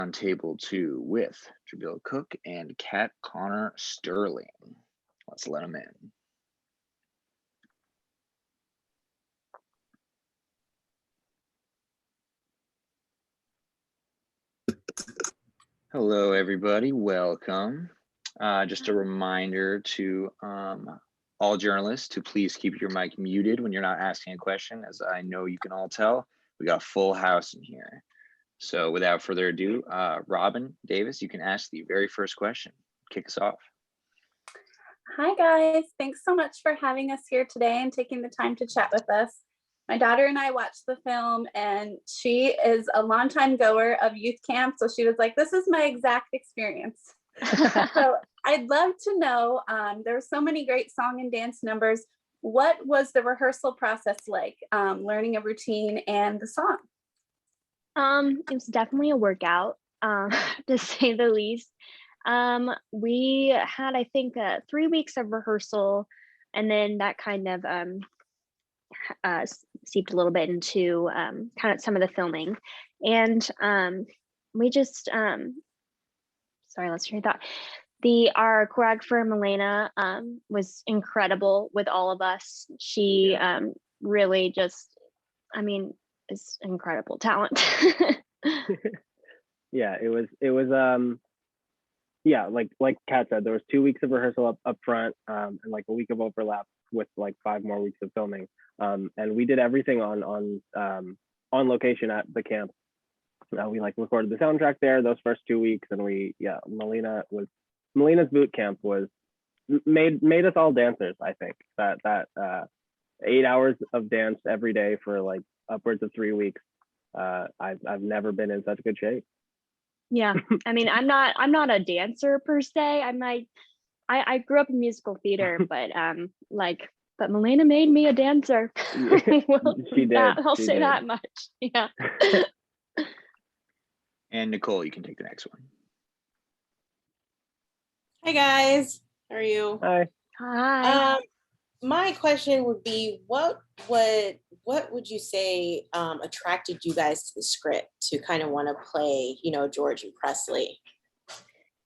on table 2 with Jahbril Cook and Kat Connor Sterling. Let's let them in. Hello, everybody. Welcome. Just a reminder to all journalists to please keep your mic muted when you're not asking a question. As I know you can all tell, we got a full house in here. So without further ado, Robin Davis, you can ask the very first question. Kick us off. Hi, guys. Thanks so much for having us here today and taking the time to chat with us. My daughter and I watched the film, and she is a longtime goer of youth camp. So she was like, this is my exact experience. So I'd love to know, there were so many great song and dance numbers. What was the rehearsal process like, learning a routine and the song? It was definitely a workout, to say the least. We had, I think, 3 weeks of rehearsal, and then that kind of seeped a little bit into kind of some of the filming. And we just, sorry, let's hear that. Our choreographer, Milena, was incredible with all of us. She really just, I mean, is incredible talent. Yeah, it was yeah, like Kat said, there was 2 weeks of rehearsal up front, and like a week of overlap with like 5 more weeks of filming. And we did everything on location at the camp. We like recorded the soundtrack there those first 2 weeks, and Melena's boot camp was made us all dancers. I think that 8 hours of dance every day for like upwards of 3 weeks. I've never been in such good shape. Yeah, I mean, I'm not a dancer per se. I grew up in musical theater, but but Milena made me a dancer. Well, she did. I'll say that much. Yeah. And Nicole, you can take the next one. Hi guys, how are you? Hi. Hi. My question would be, what would you say attracted you guys to the script to kind of want to play, George and Presley?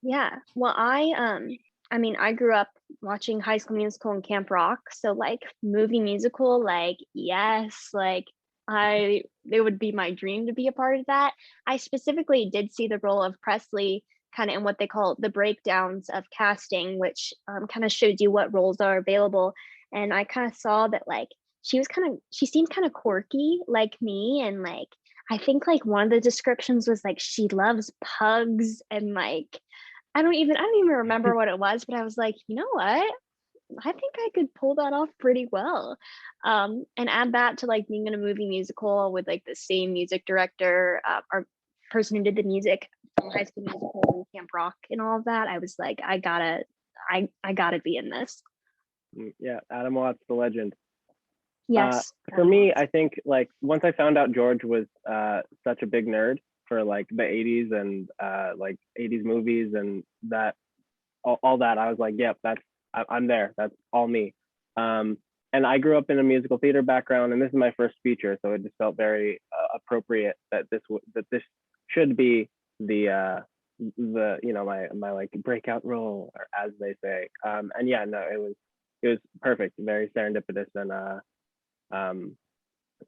Yeah. Well, I mean, I grew up watching High School Musical and Camp Rock, so like movie musical, like yes, like it would be my dream to be a part of that. I specifically did see the role of Presley kind of in what they call the breakdowns of casting, which kind of shows you what roles are available. And I kind of saw that like she seemed kind of quirky like me, and like I think like one of the descriptions was like she loves pugs, and like I don't even remember what it was, but I was like, you know what? I think I could pull that off pretty well. And add that to like being in a movie musical with like the same music director or person who did the music from High School Musical and Camp Rock and all of that. I was like, I gotta be in this. Yeah, Adam Watts, the legend. Yes. For me, I think like once I found out George was such a big nerd for like the 80s and like 80s movies and that all that, I was like, yep, I'm there. That's all me. And I grew up in a musical theater background, and this is my first feature, so it just felt very appropriate that this should be the my like breakout role, or as they say. And yeah, no, it was perfect, very serendipitous, and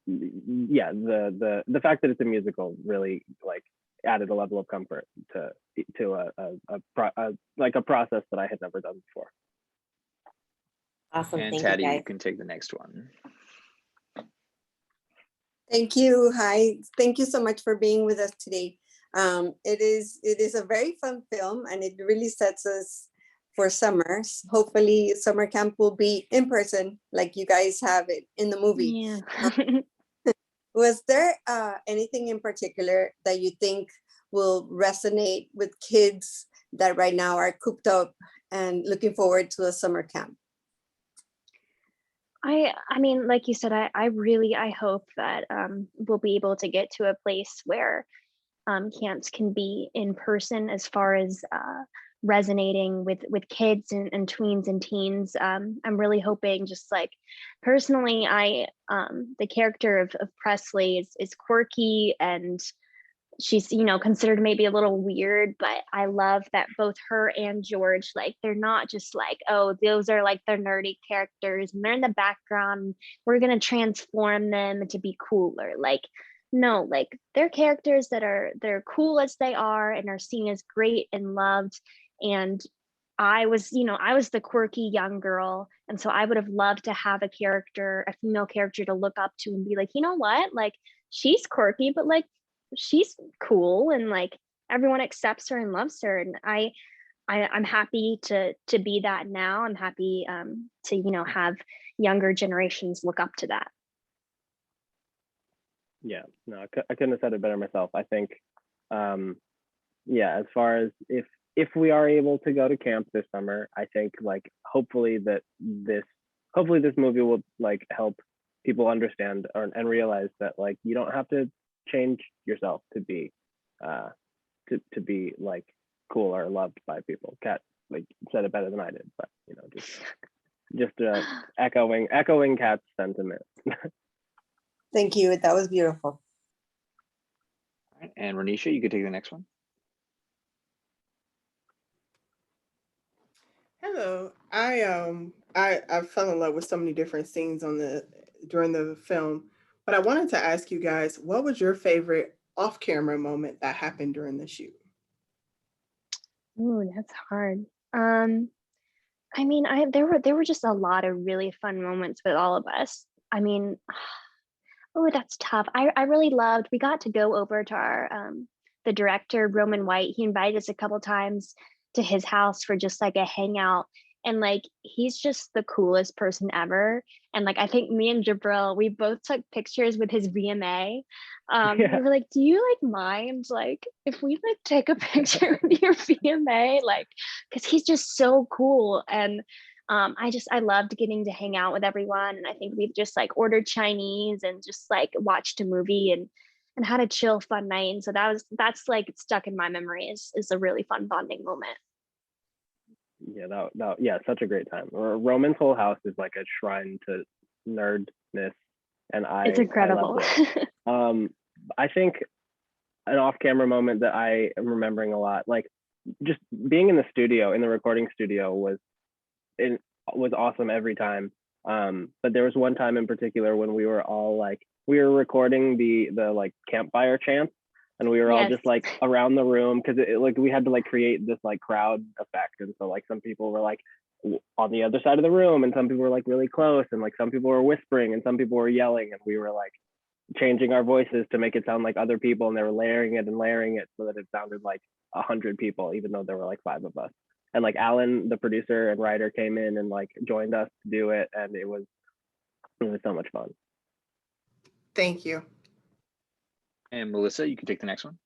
yeah, the fact that it's a musical really like added a level of comfort to a process that I had never done before. Awesome. And Thank Taddy, you, you can take the next one. Thank you. Hi. Thank you so much for being with us today. It is a very fun film, and it really sets us for summers. Hopefully summer camp will be in person like you guys have it in the movie. Yeah. Was there anything in particular that you think will resonate with kids that right now are cooped up and looking forward to a summer camp? I mean, like you said, I hope that we'll be able to get to a place where camps can be in person as far as resonating with kids and tweens and teens. I'm really hoping, just like personally, the character of Presley is quirky and she's, you know, considered maybe a little weird, but I love that both her and George, like, they're not just like, oh, those are like the nerdy characters and they're in the background, we're gonna transform them to be cooler. Like, no, like, they're characters that they're cool as they are and are seen as great and loved. And I was, you know, I was the quirky young girl, and so I would have loved to have a character, a female character to look up to and be like, you know what, like, she's quirky, but like, she's cool, and like, everyone accepts her and loves her. And I'm happy to be that now. I'm happy to, you know, have younger generations look up to that. Yeah, no, I couldn't have said it better myself. I think, yeah, as far as if we are able to go to camp this summer, I think like hopefully this movie will like help people understand and realize that like you don't have to change yourself to be like cool or loved by people. Kat like said it better than I did, but you know, just echoing Kat's sentiment. Thank you. That was beautiful. All right, and Renisha, you could take the next one. Hello. I fell in love with so many different scenes during the film, but I wanted to ask you guys, what was your favorite off-camera moment that happened during the shoot? Ooh, that's hard. I mean, there were just a lot of really fun moments with all of us. I mean, oh, that's tough. I really loved, we got to go over to our the director, Roman White. He invited us a couple times to his house for just like a hangout. And like, he's just the coolest person ever. And like, I think me and Jahbril, we both took pictures with his VMA. Yeah. We were like, do you like mind like if we like take a picture with your VMA? Like, because he's just so cool. And I loved getting to hang out with everyone. And I think we've just like ordered Chinese and just like watched a movie and had a chill, fun night. And so that's like stuck in my memory is a really fun bonding moment. Yeah, yeah, such a great time. Roman's whole house is like a shrine to nerdness, and It's incredible. I loved it. I think an off-camera moment that I am remembering a lot, like just being in the studio, in the recording studio, was awesome every time. But there was one time in particular when we were all like, we were recording the like campfire chants, and we were all just like around the room because like we had to like create this like crowd effect. And so like some people were like on the other side of the room, and some people were like really close, and like some people were whispering and some people were yelling, and we were like changing our voices to make it sound like other people, and they were layering it so that it sounded like 100 people, even though there were like 5 of us. And like Alan, the producer and writer, came in and like joined us to do it, and it was so much fun. Thank you. And Melissa, you can take the next one.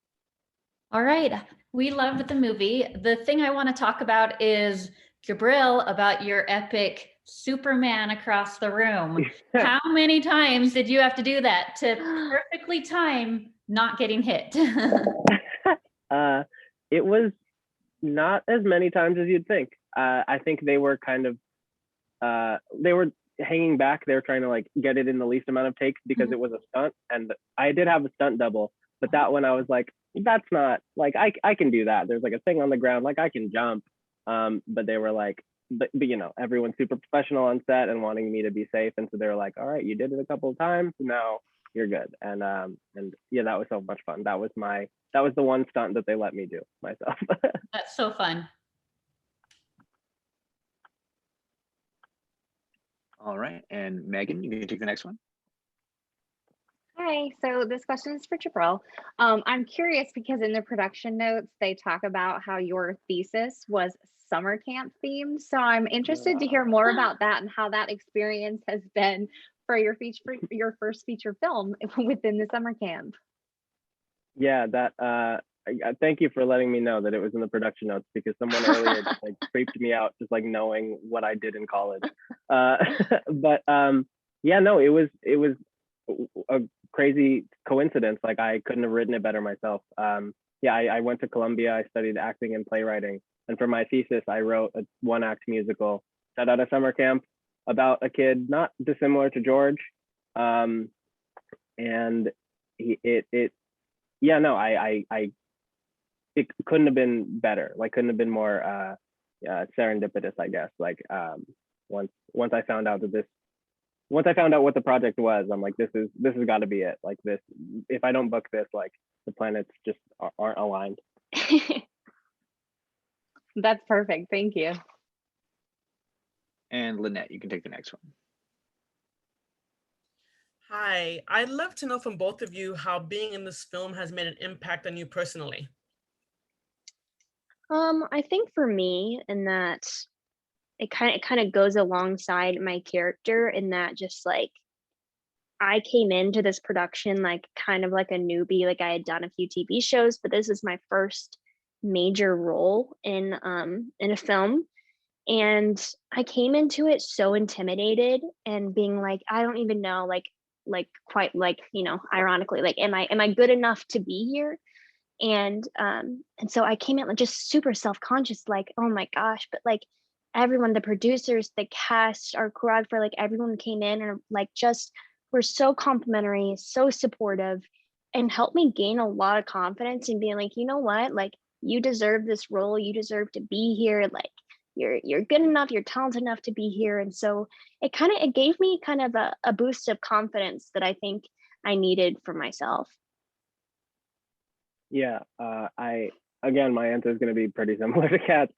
All right. We loved the movie. The thing I want to talk about is Jahbril, about your epic Superman across the room. How many times did you have to do that to perfectly time not getting hit? It was not as many times as you'd think. I think they were kind of, they were hanging back. They were trying to like get it in the least amount of takes because it was a stunt, and I did have a stunt double, but that one I was like, that's not like, I can do that. There's like a thing on the ground, like I can jump. But they were like, but you know, everyone's super professional on set and wanting me to be safe. And so they were like, all right, you did it a couple of times, now you're good. And yeah, that was so much fun. That was the one stunt that they let me do myself. That's so fun. All right, and Megan, you can take the next one. Hi, so this question is for Jahbril. I'm curious because in the production notes, they talk about how your thesis was summer camp themed. So I'm interested to hear more about that and how that experience has been for your first feature film within the summer camp. Yeah, that thank you for letting me know that it was in the production notes, because someone earlier just like creeped me out just like knowing what I did in college. But yeah, no, it was a crazy coincidence. Like I couldn't have written it better myself. Yeah, I went to Columbia. I studied acting and playwriting, and for my thesis, I wrote a 1-act musical set at a summer camp about a kid not dissimilar to George, and it yeah, no, it couldn't have been better. Like, couldn't have been more serendipitous, I guess. Like, once I found out once I found out what the project was, I'm like, this has got to be it. Like, this, if I don't book this, like, the planets just aren't aligned. That's perfect. Thank you. And Lynette, you can take the next one. Hi, I'd love to know from both of you how being in this film has made an impact on you personally. I think for me, in that it kind of goes alongside my character, in that just like I came into this production like kind of like a newbie. Like, I had done a few TV shows, but this is my first major role in a film. And I came into it so intimidated and being like, I don't even know, like quite like, you know, ironically, like, am I good enough to be here? And so I came in like just super self-conscious, like, oh my gosh, but like everyone, the producers, the cast, our choreographer, like everyone came in and like just were so complimentary, so supportive, and helped me gain a lot of confidence in being like, you know what, like, you deserve this role, you deserve to be here, like you're good enough, you're talented enough to be here. And so it gave me kind of a boost of confidence that I think I needed for myself. Yeah, again, my answer is going to be pretty similar to Kat's.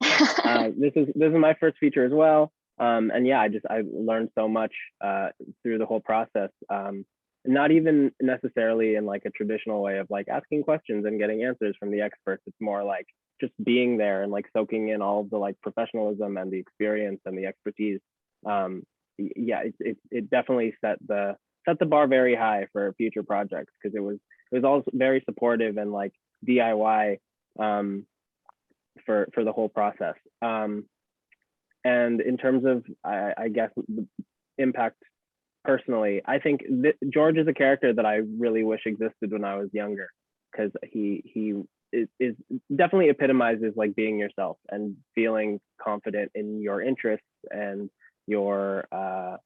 This is my first feature as well, and yeah, I learned so much through the whole process. Not even necessarily in like a traditional way of like asking questions and getting answers from the experts. It's more like just being there and like soaking in all of the like professionalism and the experience and the expertise. Yeah, it definitely set the bar very high for future projects, because it was also very supportive and like DIY for the whole process. And in terms of I guess the impact personally, I think George is a character that I really wish existed when I was younger, because he is definitely epitomizes like being yourself and feeling confident in your interests and your I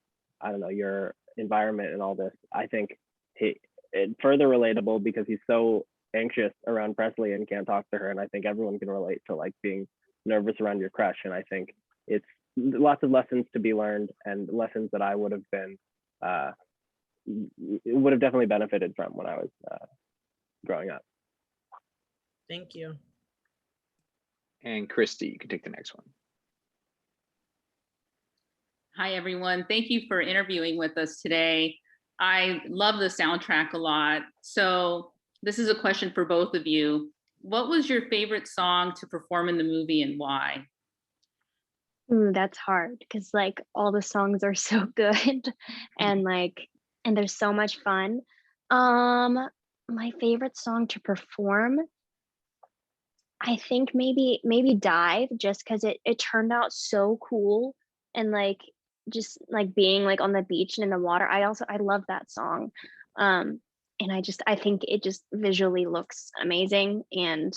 don't know, your environment and all this. I think it's further relatable because he's so anxious around Presley and can't talk to her, and I think everyone can relate to like being nervous around your crush. And I think it's lots of lessons to be learned, and lessons that I would have definitely benefited from when I was growing up. Thank you. And Christy, you can take the next one. Hi, everyone. Thank you for interviewing with us today. I love the soundtrack a lot. So this is a question for both of you. What was your favorite song to perform in the movie, and why? Ooh, that's hard, because like all the songs are so good and they're so much fun. My favorite song to perform, I think maybe Dive, just because it turned out so cool, and like just like being like on the beach and in the water. I love that song. And I think it just visually looks amazing. And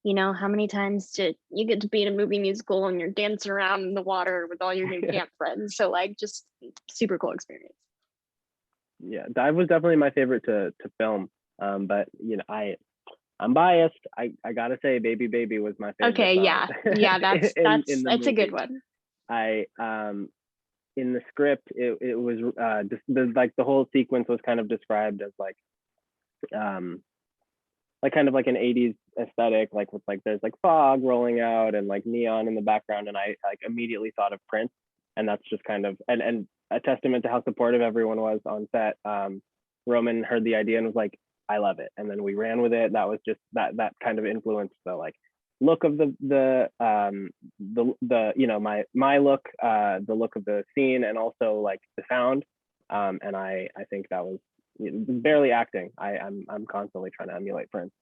you know, how many times do you get to be in a movie musical and you're dancing around in the water with all your new camp friends? So like, just super cool experience. Yeah, Dive was definitely my favorite to film. But you know, I'm biased. I gotta say, Baby Baby was my favorite. Okay, song. yeah, that's that's a good one. In the script, it was the whole sequence was kind of described as like kind of like an 80s aesthetic, like with like there's like fog rolling out and like neon in the background, and I like immediately thought of Prince, and that's just kind of and a testament to how supportive everyone was on set. Roman heard the idea and was like, I love it, and then we ran with it. That was just that kind of influenced the like look of the you know, my look, the look of the scene, and also like the sound. And I think that was, you know, barely acting. I'm constantly trying to emulate Prince.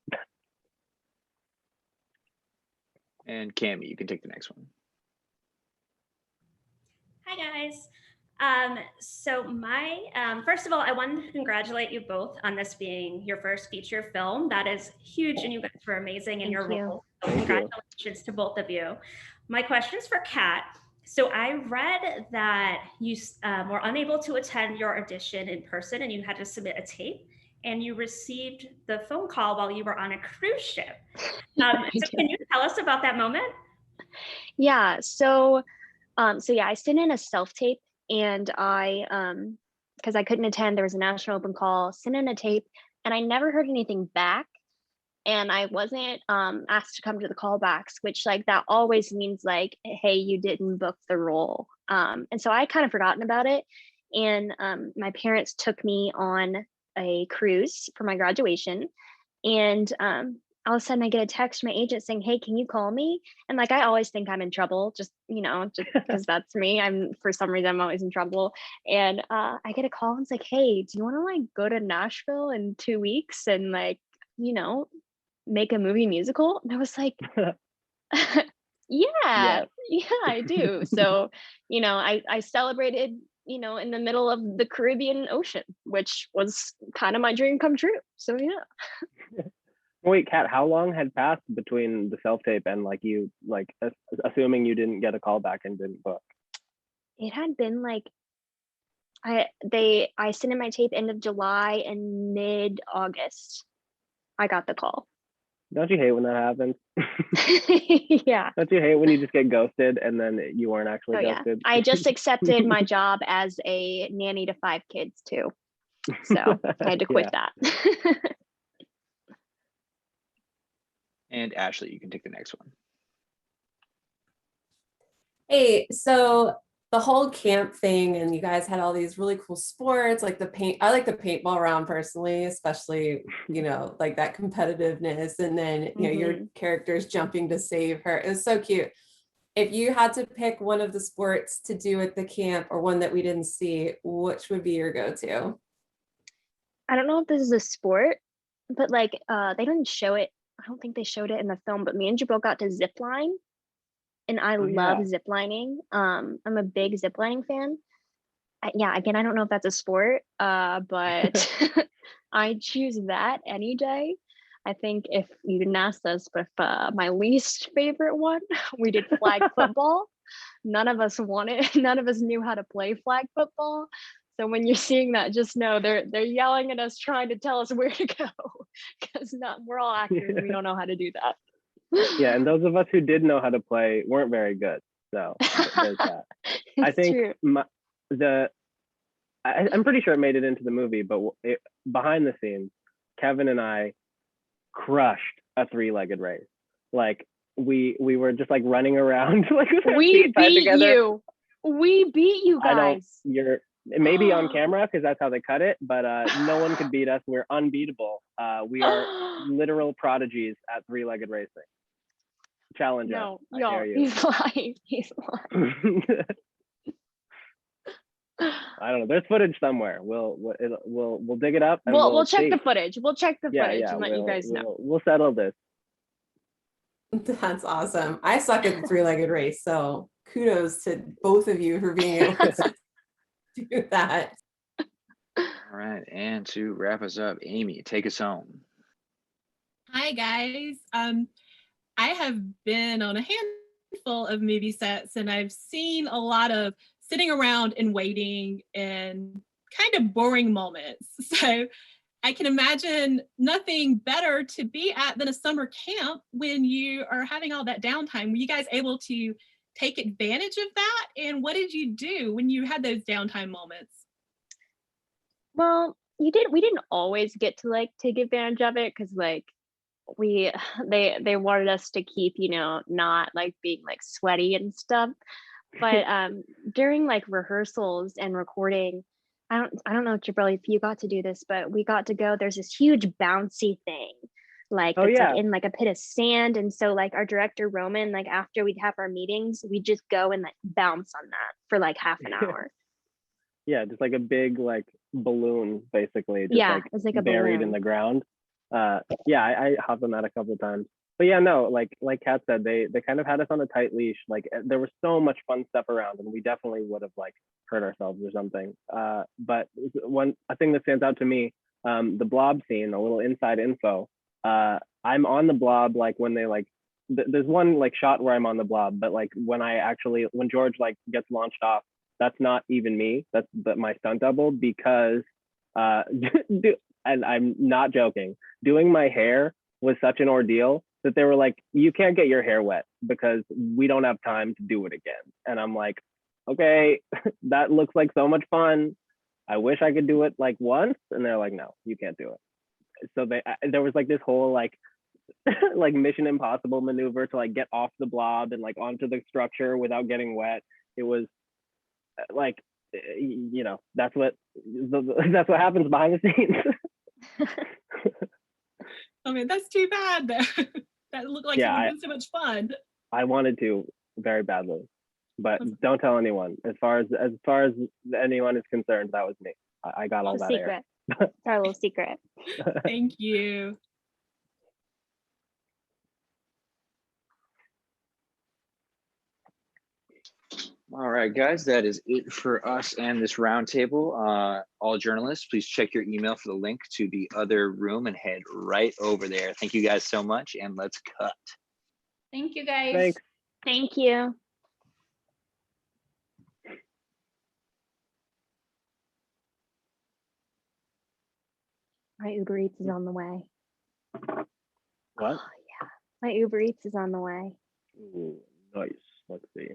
And Cammie, you can take the next one. Hi guys. So first of all, I wanted to congratulate you both on this being your first feature film. That is huge, and you guys were amazing in your role. So congratulations to both of you. My question's for Kat. So I read that you were unable to attend your audition in person and you had to submit a tape. and you received the phone call while you were on a cruise ship. So can you tell us about that moment? Yeah. So yeah, I sent in a self-tape, and because I couldn't attend, there was a national open call, sent in a tape, and I never heard anything back. And I wasn't asked to come to the callbacks, which like that always means like, hey, you didn't book the role. And so I kind of forgotten about it. And my parents took me on a cruise for my graduation. And all of a sudden I get a text from my agent saying, hey, can you call me? And like, I always think I'm in trouble, just because that's me. For some reason, I'm always in trouble. And I get a call and it's like, hey, do you want to like go to Nashville in 2 weeks and like, make a movie musical? And I was like, yeah, I do. So, I celebrated, in the middle of the Caribbean Ocean, which was kind of my dream come true. So yeah. Wait, Kat, how long had passed between the self-tape and like you, like assuming you didn't get a call back and didn't book? It had been like, I sent in my tape end of July, and mid-August I got the call. Don't you hate when that happens? Yeah. Don't you hate when you just get ghosted and then you weren't actually ghosted? I just accepted my job as a nanny to 5 kids too. So I had to quit that. And Ashley, you can take the next one. Hey, so the whole camp thing, and you guys had all these really cool sports, like I like the paintball round personally, especially, like that competitiveness. And then, your characters jumping to save her. It was so cute. If you had to pick one of the sports to do at the camp or one that we didn't see, which would be your go-to? I don't know if this is a sport, but like, they didn't show it. I don't think they showed it in the film, but me and Jahbril got to zip line. And I love ziplining. I'm a big ziplining fan. Again, I don't know if that's a sport, but I choose that any day. I think if you didn't ask us, but my least favorite one, we did flag football. None of us knew how to play flag football. So when you're seeing that, just know they're yelling at us, trying to tell us where to go, because we're all actors. We don't know how to do that. Yeah, and those of us who did know how to play weren't very good. So there's that. I think I'm pretty sure it made it into the movie, but behind the scenes, Kevin and I crushed a 3-legged race. Like we were just like running around like we beat you. We beat you guys. You're maybe on camera because that's how they cut it, but no one could beat us. We're unbeatable. We are literal prodigies at 3-legged racing. Challenge us. I dare you. He's lying. He's lying. I don't know. There's footage somewhere. We'll dig it up. And we'll check the footage. We'll check the footage and let you guys know. We'll settle this. That's awesome. I suck at the 3-legged race, so kudos to both of you for being able to do that. All right, and to wrap us up, Amy, take us home. Hi guys. I have been on a handful of movie sets, and I've seen a lot of sitting around and waiting and kind of boring moments. So I can imagine nothing better to be at than a summer camp when you are having all that downtime. Were you guys able to take advantage of that? And what did you do when you had those downtime moments? Well, we didn't always get to like take advantage of it, because like they wanted us to keep, not like being like sweaty and stuff. But during like rehearsals and recording, I don't know, Jahbril, if you got to do this, but we got to go. There's this huge bouncy thing, like like in like a pit of sand, and so like our director Roman, like after we'd have our meetings, we'd just go and like bounce on that for like half an hour. Yeah, just like a big like balloon, basically. Just, it was like a buried balloon in the ground. I hopped on that a couple of times. But yeah, no, like Kat said, they kind of had us on a tight leash. Like there was so much fun stuff around, and we definitely would have like hurt ourselves or something. But a thing that stands out to me, the blob scene, a little inside info. I'm on the blob like when they like there's one like shot where I'm on the blob, but like when George like gets launched off, that's not even me. That's my stunt double, because and I'm not joking, doing my hair was such an ordeal that they were like, you can't get your hair wet because we don't have time to do it again. And I'm like, okay, that looks like so much fun. I wish I could do it like once. And they're like, no, you can't do it. So there was like this whole like like Mission Impossible maneuver to like get off the blob and like onto the structure without getting wet. It was like, you know, that's what happens behind the scenes. I mean, that's too bad. That looked like it would have been so much fun. I wanted to very badly, but don't tell anyone. As far as anyone is concerned, that was me. I got all that secret. air. It's our little secret. Thank you. All right, guys, that is it for us and this roundtable. All journalists, please check your email for the link to the other room and head right over there. Thank you guys so much, and let's cut. Thank you, guys. Thanks. Thank you. My Uber Eats is on the way. What? Oh, yeah. My Uber Eats is on the way. Ooh, nice.